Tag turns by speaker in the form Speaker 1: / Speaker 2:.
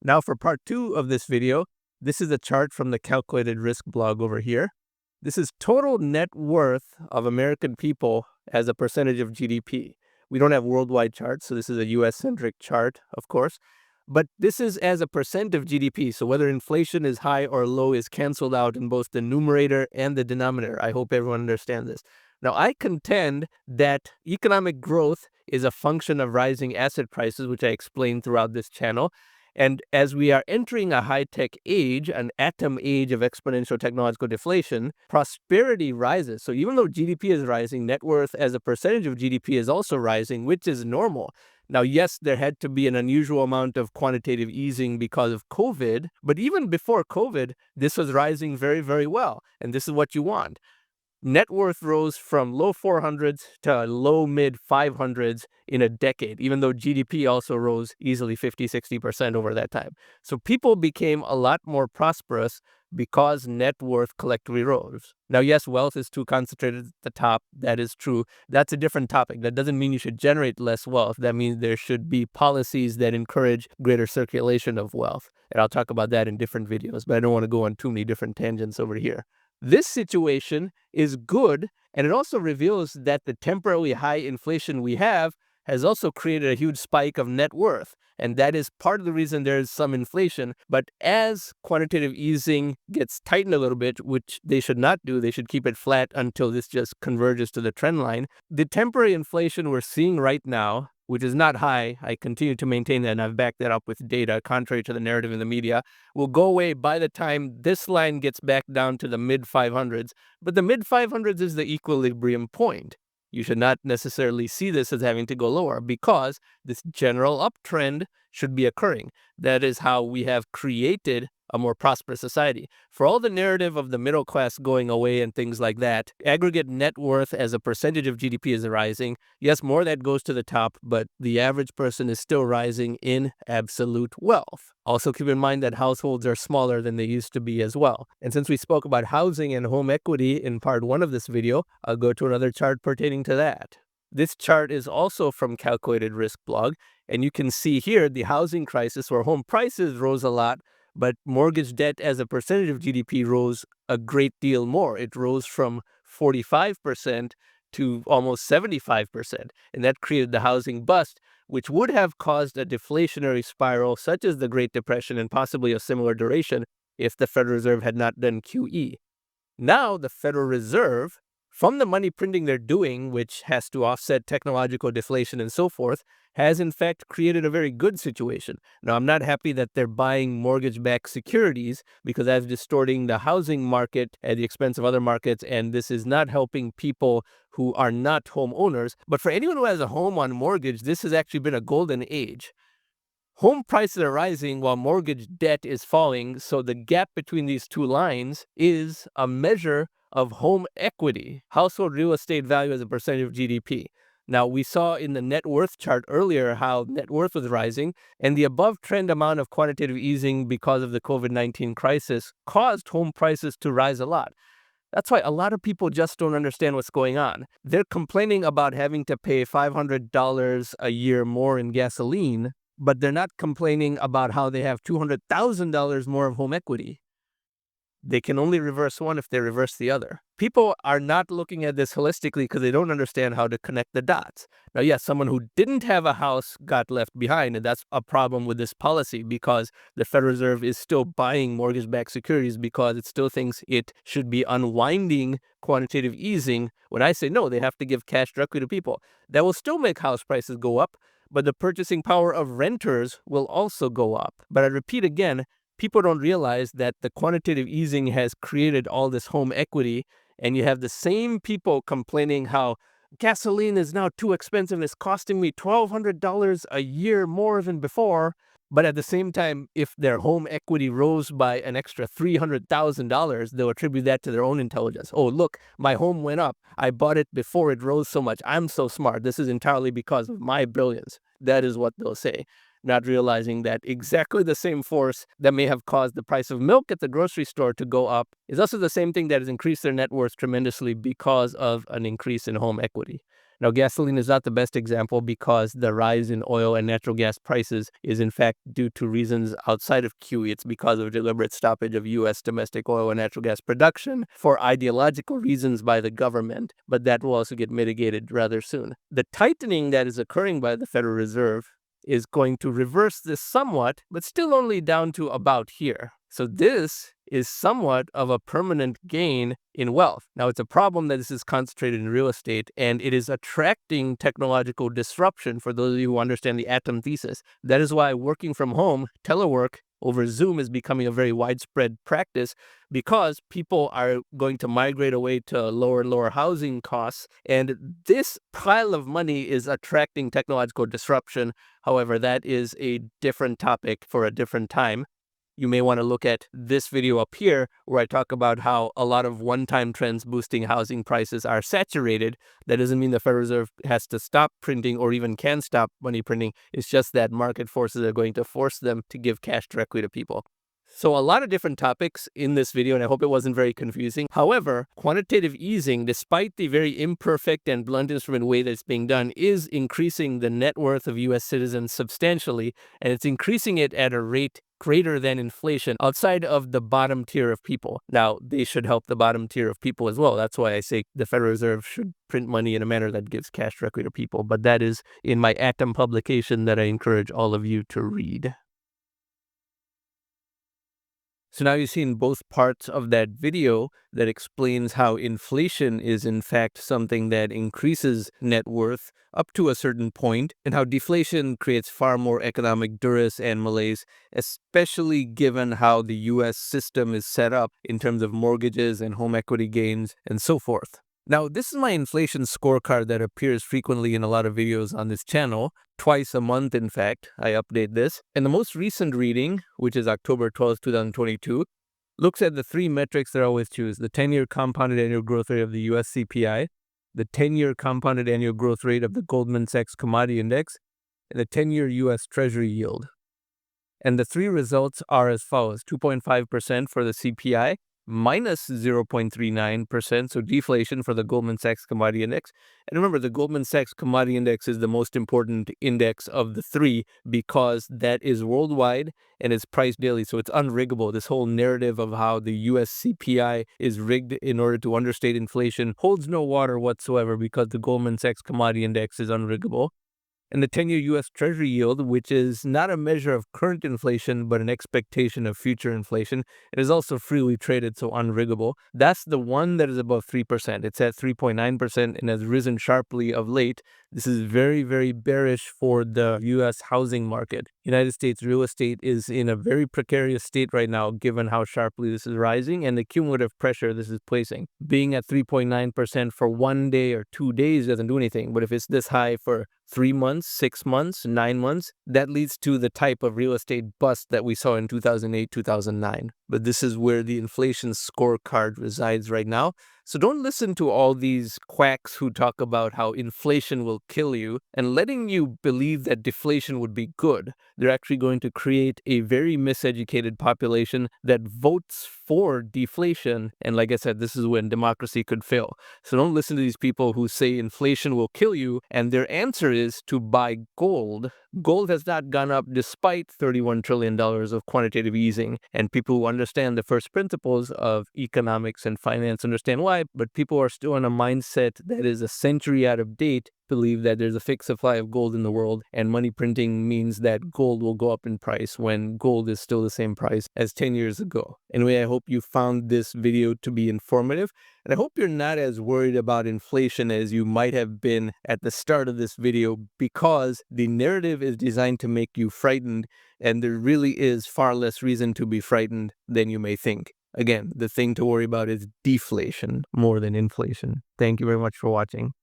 Speaker 1: Now for part 2 of this video, this is a chart from the Calculated Risk blog over here. This is total net worth of American people as a percentage of GDP. We don't have worldwide charts, so this is a US-centric chart, of course. But this is as a percent of GDP, so whether inflation is high or low is canceled out in both the numerator and the denominator. I hope everyone understands this. Now, I contend that economic growth is a function of rising asset prices, which I explained throughout this channel. And as we are entering a high-tech age, an atom age of exponential technological deflation, prosperity rises. So even though GDP is rising, net worth as a percentage of GDP is also rising, which is normal. Now, yes, there had to be an unusual amount of quantitative easing because of COVID, but even before COVID, this was rising very, very well. And this is what you want. Net worth rose from low 400s to low mid 500s in a decade, even though GDP also rose easily 50-60% over that time. So people became a lot more prosperous because net worth collectively rose. Now, yes, wealth is too concentrated at the top. That is true. That's a different topic. That doesn't mean you should generate less wealth. That means there should be policies that encourage greater circulation of wealth. And I'll talk about that in different videos, but I don't want to go on too many different tangents over here. This situation is good, and it also reveals that the temporarily high inflation we have has also created a huge spike of net worth. And that is part of the reason there is some inflation. But as quantitative easing gets tightened a little bit, which they should not do, they should keep it flat until this just converges to the trend line. The temporary inflation we're seeing right now, which is not high, I continue to maintain that, and I've backed that up with data, contrary to the narrative in the media, will go away by the time this line gets back down to the mid-500s. But the mid-500s is the equilibrium point. You should not necessarily see this as having to go lower because this general uptrend should be occurring. That is how we have created a more prosperous society. For all the narrative of the middle class going away and things like that, aggregate net worth as a percentage of GDP is rising. Yes, more of that goes to the top, but the average person is still rising in absolute wealth. Also keep in mind that households are smaller than they used to be as well. And since we spoke about housing and home equity in part 1 of this video, I'll go to another chart pertaining to that. This chart is also from Calculated Risk blog, and you can see here the housing crisis where home prices rose a lot, but mortgage debt as a percentage of GDP rose a great deal more. It rose from 45% to almost 75%, and that created the housing bust, which would have caused a deflationary spiral such as the Great Depression and possibly a similar duration if the Federal Reserve had not done QE. Now the Federal Reserve, from the money printing they're doing, which has to offset technological deflation and so forth, has in fact created a very good situation. Now, I'm not happy that they're buying mortgage-backed securities because that's distorting the housing market at the expense of other markets, and this is not helping people who are not homeowners. But for anyone who has a home on mortgage, this has actually been a golden age. Home prices are rising while mortgage debt is falling, so the gap between these two lines is a measure of home equity, household real estate value as a percentage of GDP. Now, we saw in the net worth chart earlier how net worth was rising, and the above trend amount of quantitative easing because of the COVID-19 crisis caused home prices to rise a lot. That's why a lot of people just don't understand what's going on. They're complaining about having to pay $500 a year more in gasoline, but they're not complaining about how they have $200,000 more of home equity. They can only reverse one if they reverse the other. People are not looking at this holistically because they don't understand how to connect the dots. Now, yes, someone who didn't have a house got left behind, and that's a problem with this policy because the Federal Reserve is still buying mortgage-backed securities because it still thinks it should be unwinding quantitative easing. When I say no, they have to give cash directly to people. That will still make house prices go up, but the purchasing power of renters will also go up. But I repeat again, people don't realize that the quantitative easing has created all this home equity, and you have the same people complaining how gasoline is now too expensive and it's costing me $1,200 a year more than before. But at the same time, if their home equity rose by an extra $300,000, they'll attribute that to their own intelligence. Oh, look, my home went up. I bought it before it rose so much. I'm so smart. This is entirely because of my brilliance. That is what they'll say, not realizing that exactly the same force that may have caused the price of milk at the grocery store to go up is also the same thing that has increased their net worth tremendously because of an increase in home equity. Now, gasoline is not the best example because the rise in oil and natural gas prices is in fact due to reasons outside of QE. It's because of deliberate stoppage of U.S. domestic oil and natural gas production for ideological reasons by the government, but that will also get mitigated rather soon. The tightening that is occurring by the Federal Reserve is going to reverse this somewhat, but still only down to about here. So this is somewhat of a permanent gain in wealth. Now, it's a problem that this is concentrated in real estate, and it is attracting technological disruption for those of you who understand the atom thesis. That is why working from home, telework over Zoom is becoming a very widespread practice because people are going to migrate away to lower and lower housing costs. And this pile of money is attracting technological disruption. However, that is a different topic for a different time. You may want to look at this video up here where I talk about how a lot of one-time trends boosting housing prices are saturated. That doesn't mean the Federal Reserve has to stop printing or even can stop money printing. It's just that market forces are going to force them to give cash directly to people. So a lot of different topics in this video, and I hope it wasn't very confusing. However, quantitative easing, despite the very imperfect and blunt instrument way that it's being done, is increasing the net worth of U.S. citizens substantially, and it's increasing it at a rate greater than inflation outside of the bottom tier of people. Now, they should help the bottom tier of people as well. That's why I say the Federal Reserve should print money in a manner that gives cash directly to people. But that is in my Atom publication that I encourage all of you to read. So now you've seen both parts of that video that explains how inflation is in fact something that increases net worth up to a certain point, and how deflation creates far more economic duress and malaise, especially given how the U.S. system is set up in terms of mortgages and home equity gains and so forth. Now, this is my inflation scorecard that appears frequently in a lot of videos on this channel. Twice a month, in fact, I update this. And the most recent reading, which is October 12th, 2022, looks at the three metrics that I always choose: the 10-year compounded annual growth rate of the US CPI, the 10-year compounded annual growth rate of the Goldman Sachs Commodity Index, and the 10-year US Treasury yield. And the three results are as follows: 2.5% for the CPI, minus 0.39%, so deflation for the Goldman Sachs Commodity Index. And remember, the Goldman Sachs Commodity Index is the most important index of the three because that is worldwide and it's priced daily, so it's unriggable. This whole narrative of how the US CPI is rigged in order to understate inflation holds no water whatsoever because the Goldman Sachs Commodity Index is unriggable. And the 10-year U.S. Treasury yield, which is not a measure of current inflation, but an expectation of future inflation. It is also freely traded, so unriggable. That's the one that is above 3%. It's at 3.9% and has risen sharply of late. This is very, very bearish for the U.S. housing market. United States real estate is in a very precarious state right now, given how sharply this is rising and the cumulative pressure this is placing. Being at 3.9% for 1 day or 2 days doesn't do anything, but if it's this high for 3 months, 6 months, 9 months, that leads to the type of real estate bust that we saw in 2008, 2009. But this is where the inflation scorecard resides right now. So don't listen to all these quacks who talk about how inflation will kill you and letting you believe that deflation would be good. They're actually going to create a very miseducated population that votes for deflation. And like I said, this is when democracy could fail. So don't listen to these people who say inflation will kill you, and their answer is to buy gold. Gold has not gone up despite $31 trillion of quantitative easing, and people who understand the first principles of economics and finance understand why, but people are still in a mindset that is a century out of date, believe that there's a fixed supply of gold in the world, and money printing means that gold will go up in price when gold is still the same price as 10 years ago. Anyway, I hope you found this video to be informative, and I hope you're not as worried about inflation as you might have been at the start of this video, because the narrative is designed to make you frightened, and there really is far less reason to be frightened than you may think. Again, the thing to worry about is deflation more than inflation. Thank you very much for watching.